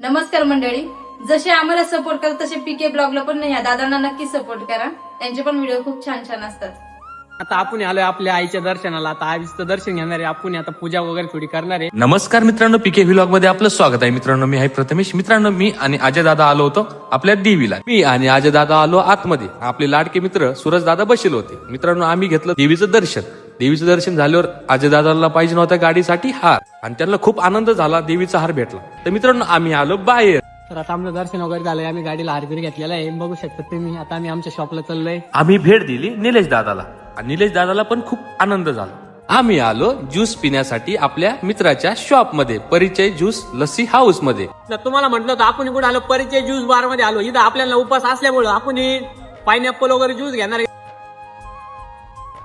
नमस्कार मंडळी, जसे आम्हाला सपोर्ट करा तसे पीके ब्लॉगला पण या दादांना नक्की सपोर्ट करा. त्यांचे पण व्हिडिओ खूप छान छान असतात. आता आपण आलोय आपल्या आईच्या दर्शनाला. आता आईचं दर्शन घेणार आहे आपण. आता पूजा वगैरे थोडी करणार आहे. नमस्कार मित्रांनो, पीके व्लॉग मध्ये आपलं स्वागत आहे. मित्रांनो, मी आहे प्रथमेश. मित्रांनो, मी आणि अजय दादा आलो होतो आपल्या देवीला. मी आणि अजय दादा आलो आतमध्ये. आपले लाडके मित्र सूरज दादा बसले होते. मित्रांनो, आम्ही घेतलं देवीचं दर्शन. देवीचं दर्शन झाल्यावर अजय दादाला पाहिजे नव्हता गाडीसाठी हार, आणि त्यांना खूप आनंद झाला. देवीचा हार भेटला. तर मित्रांनो, आम्ही आलो बाहेर. तर आता आमचं दर्शन वगैरे झालंय. आम्ही गाडीला हारबीर घेतलेला आहे, बघू शकता तुम्ही. आता आम्ही आमच्या शॉपला चाललोय. आम्ही भेट दिली निलेश दादाला, आणि निलेश दादाला पण खूप आनंद झाला. आम्ही आलो ज्यूस पिण्यासाठी आपल्या मित्राच्या शॉप मध्ये, परिचय ज्यूस लस्सी हाऊस मध्ये. तर तुम्हाला म्हटलं होतं आपण कुठे आलो, परिचय ज्यूस बार मध्ये आलो. इथं आपल्याला उपास असल्यामुळं आपण पायनॅपल वगैरे ज्यूस घेणार आहे.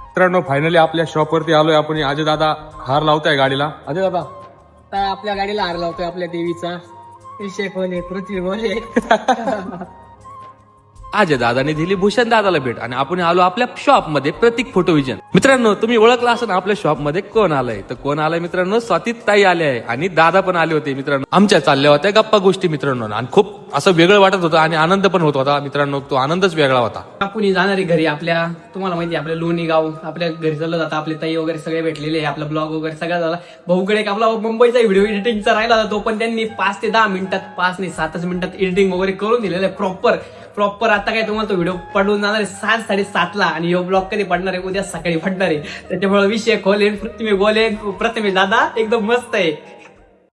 मित्रांनो, फायनली आपल्या शॉप वरती आलोय आपण. अजय दादा हार लावताय गाडीला. अजय दादा, आता आपल्या गाडीला हार लावतोय आपल्या देवीचा. विषय खोले, पृथ्वी बोले. अजय दादाने दिली भूषण दादाला भेट, आणि आपण आलो आपल्या शॉप मध्ये प्रतीक फोटो विजन. मित्रांनो, तुम्ही ओळखला असं ना आपल्या शॉप मध्ये कोण आलंय. तर कोण आलंय मित्रांनो, स्वाती ताई आले आहे, आणि दादा पण आले होते. मित्रांनो, आमच्या चालल्या होत्या गप्पा गोष्टी मित्रांनो, आणि खूप असं वेगळं वाटत होतं, आणि आनंद पण होत होता मित्रांनो. तो आनंदच वेगळा होता. आपण जाणार आहे घरी आपल्या. तुम्हाला माहिती आहे आपल्या लोणी गाव, आपल्या घरी चाललं जातं. आपले ताई वगैरे सगळे भेटलेले आहे. आपला ब्लॉग वगैरे सगळा झाला. भाऊकडे एक आपला मुंबईचा व्हिडिओ एडिटिंगचा राहिला होता, तो पण त्यांनी 5 ते 10 मिनिटात, 5 नाही 7 मिनिटात एडिटिंग वगैरे करून दिलेलं आहे प्रॉपर. आता काय तुम्हाला तो व्हिडिओ पडून जाणार आहे 7:30 आणि यो ब्लॉग कधी पडणार आहे, उद्या सकाळी पडणार आहे. त्याच्यामुळे विषय खोले, पृथ्वी बोले, प्रथमेश दादा एकदम मस्त आहे.